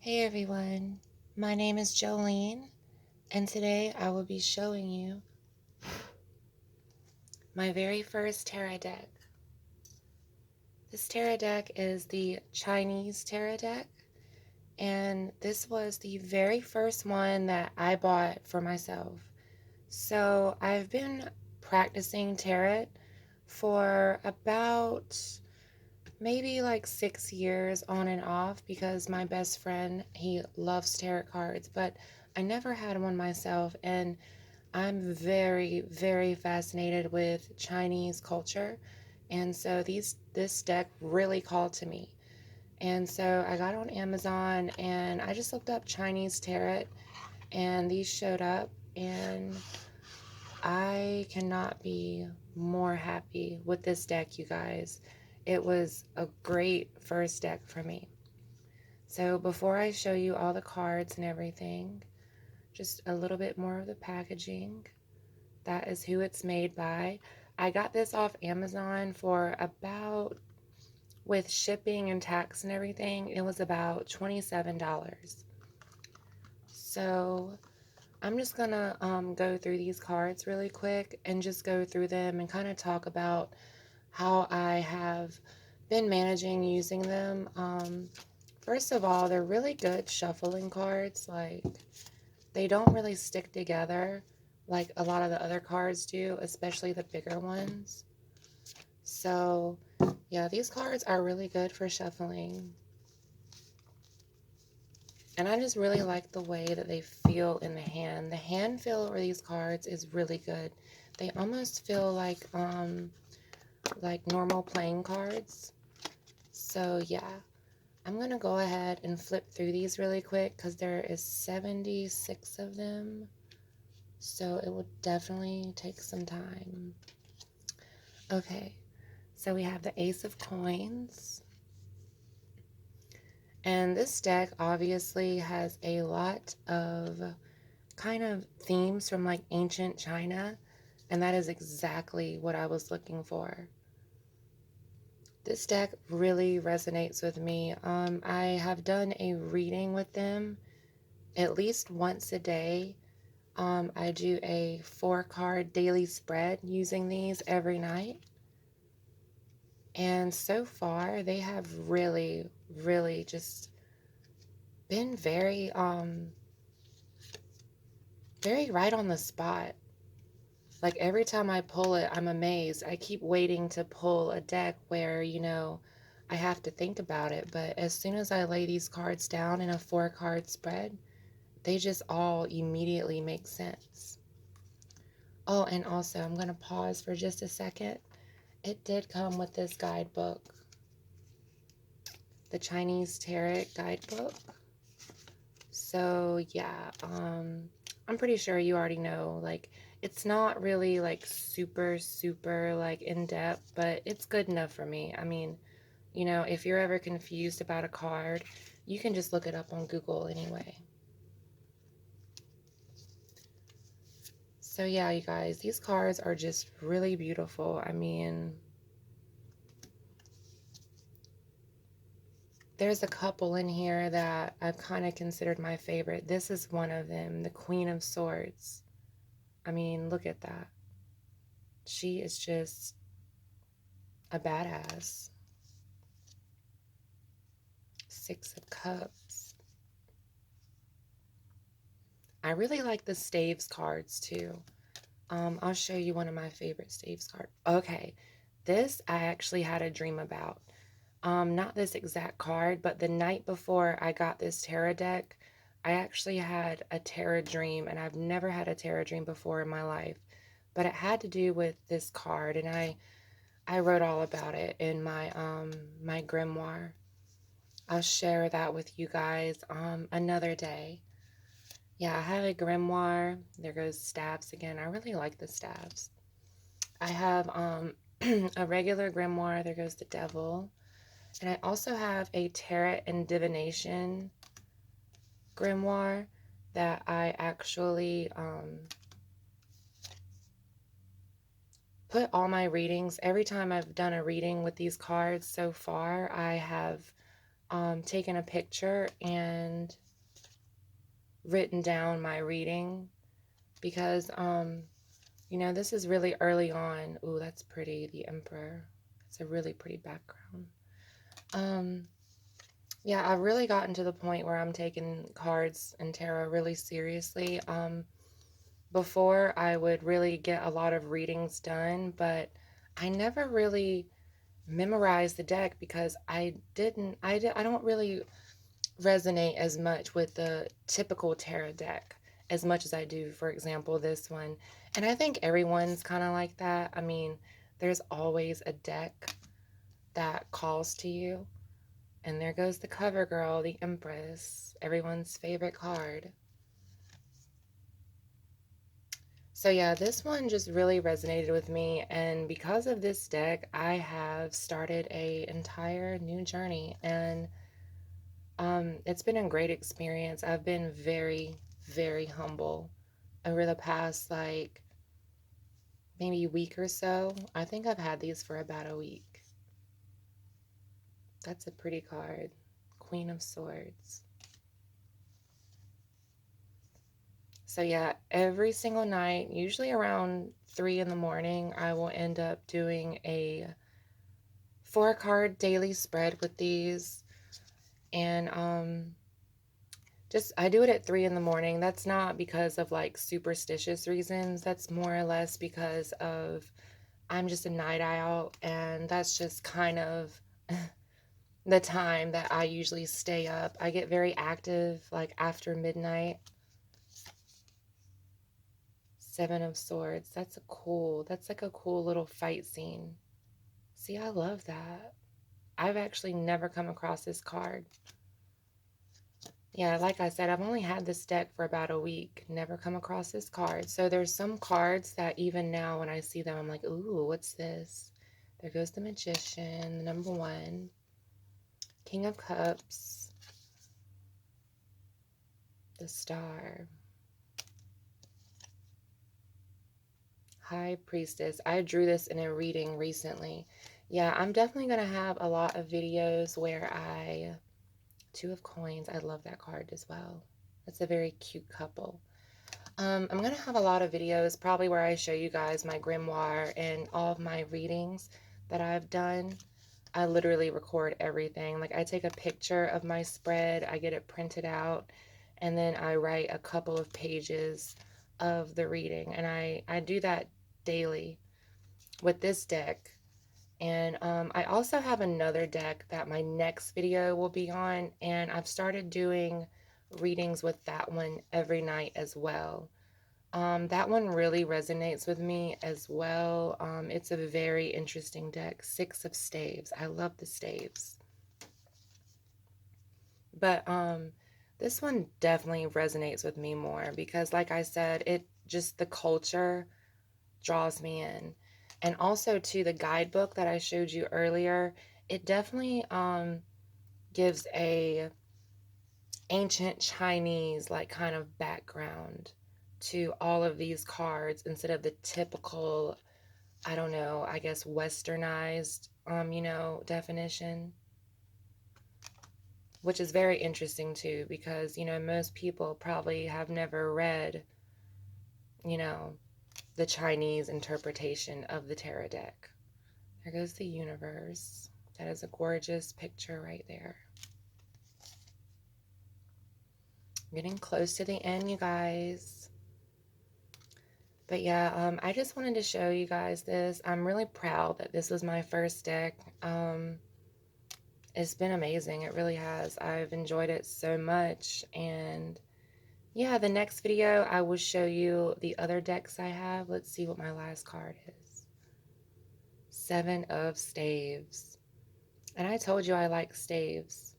Hey everyone, my name is Jolene, and today I will be showing you my very first tarot deck. This tarot deck is the Chinese tarot deck, and this was the very first one that I bought for myself. So I've been practicing tarot for about maybe like 6 years on and off because my best friend, he loves tarot cards, but I never had one myself, and I'm very, very fascinated with Chinese culture. And so this deck really called to me. And so I got on Amazon and I just looked up Chinese tarot and these showed up, and I cannot be more happy with this deck, you guys. It was a great first deck for me. So before I show you all the cards and everything, just a little bit more of the packaging. That is who it's made by. I got this off Amazon for about, with shipping and tax and everything, it was about $27. So I'm just gonna go through these cards really quick and just go through them and kind of talk about how I have been managing using them. First of all, they're really good shuffling cards. Like, they don't really stick together like a lot of the other cards do, especially the bigger ones. So, yeah, these cards are really good for shuffling. And I just really like the way that they feel in the hand. The hand feel for these cards is really good. They almost feel like normal playing cards. So, yeah. I'm going to go ahead and flip through these really quick because there is 76 of them. So it will definitely take some time. Okay, so we have the Ace of Coins. And this deck obviously has a lot of kind of themes from like ancient China. And that is exactly what I was looking for. This deck really resonates with me. I have done a reading with them at least once a day. I do a 4-card daily spread using these every night. And so far, they have really, really just been very right on the spot. Like, every time I pull it, I'm amazed. I keep waiting to pull a deck where, I have to think about it. But as soon as I lay these cards down in a 4-card spread, they just all immediately make sense. Oh, and also, I'm going to pause for just a second. It did come with this guidebook, the Chinese Tarot guidebook. So yeah, I'm pretty sure you already know, like, it's not really like super, super like in depth, but it's good enough for me. I mean, if you're ever confused about a card, you can just look it up on Google anyway. So yeah, you guys, these cards are just really beautiful. I mean, there's a couple in here that I've kind of considered my favorite. This is one of them, the Queen of Swords. I mean, look at that. She is just a badass. 6 of Cups. I really like the Staves cards too. I'll show you one of my favorite Staves cards. Okay, this I actually had a dream about. Not this exact card, but the night before I got this tarot deck, I actually had a tarot dream, and I've never had a tarot dream before in my life. But it had to do with this card, and I wrote all about it in my grimoire. I'll share that with you guys another day. Yeah, I have a grimoire. There goes staffs again. I really like the staffs. I have a regular grimoire. There goes the devil. And I also have a tarot and divination grimoire that I actually put all my readings. Every time I've done a reading with these cards so far, I have taken a picture and written down my reading because, you know, this is really early on. Ooh, that's pretty, the Emperor. It's a really pretty background. Yeah, I've really gotten to the point where I'm taking cards and tarot really seriously. Before I would really get a lot of readings done, but I never really memorized the deck because I don't really resonate as much with the typical tarot deck as much as I do, for example, this one. And I think everyone's kind of like that. I mean, there's always a deck that calls to you. And there goes the cover girl, the Empress, everyone's favorite card. So yeah, this one just really resonated with me, and because of this deck, I have started a entire new journey, and it's been a great experience. I've been very, very humble over the past like maybe week or so. I think I've had these for about a week. That's a pretty card. Queen of Swords. So yeah, every single night, usually around 3 in the morning, I will end up doing a 4-card daily spread with these. And just I do it at 3 in the morning. That's not because of like superstitious reasons. That's more or less because of I'm just a night owl, and that's just kind of the time that I usually stay up. I get very active like after midnight. 7 of Swords. That's like a cool little fight scene. See, I love that. I've actually never come across this card. Yeah, like I said, I've only had this deck for about a week. Never come across this card. So there's some cards that even now when I see them, I'm like, ooh, what's this? There goes the Magician, the number 1. King of Cups. The Star. High Priestess. I drew this in a reading recently. Yeah, I'm definitely going to have a lot of videos where I... 2 of Coins. I love that card as well. That's a very cute couple. I'm going to have a lot of videos probably where I show you guys my grimoire and all of my readings that I've done. I literally record everything. Like I take a picture of my spread, I get it printed out, and then I write a couple of pages of the reading. And I do that daily with this deck. And I also have another deck that my next video will be on, and I've started doing readings with that one every night as well. That one really resonates with me as well. It's a very interesting deck. 6 of Staves. I love the staves. But this one definitely resonates with me more because, like I said, it just the culture draws me in. And also to the guidebook that I showed you earlier, it definitely gives a ancient Chinese like kind of background to all of these cards instead of the typical, I don't know, I guess westernized you know, definition, which is very interesting too because, you know, most people probably have never read, you know, the Chinese interpretation of the tarot deck. There goes the Universe. That is a gorgeous picture right there. Getting close to the end, you guys. But yeah, I just wanted to show you guys this. I'm really proud that this was my first deck. It's been amazing. It really has. I've enjoyed it so much. And yeah, the next video, I will show you the other decks I have. Let's see what my last card is. 7 of Staves. And I told you I like staves.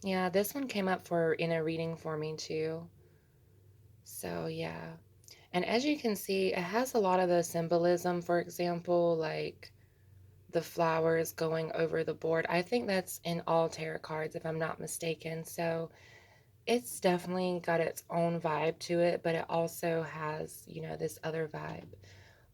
Yeah, this one came up in a reading for me too. So yeah. And as you can see, it has a lot of the symbolism, for example, like the flowers going over the board. I think that's in all tarot cards, if I'm not mistaken. So it's definitely got its own vibe to it, but it also has, you know, this other vibe.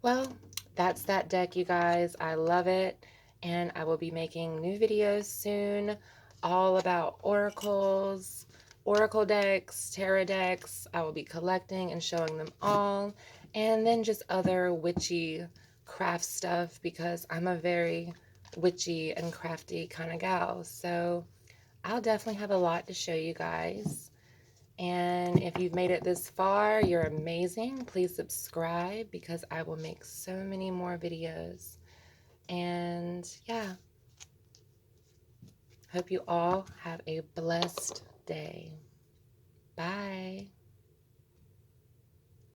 Well, that's that deck, you guys. I love it, and I will be making new videos soon. all about oracles, oracle decks, tarot decks. I will be collecting and showing them all, and then just other witchy craft stuff because I'm a very witchy and crafty kind of gal. So I'll definitely have a lot to show you guys. And if you've made it this far, you're amazing. Please subscribe because I will make so many more videos. And yeah, hope you all have a blessed day. Bye.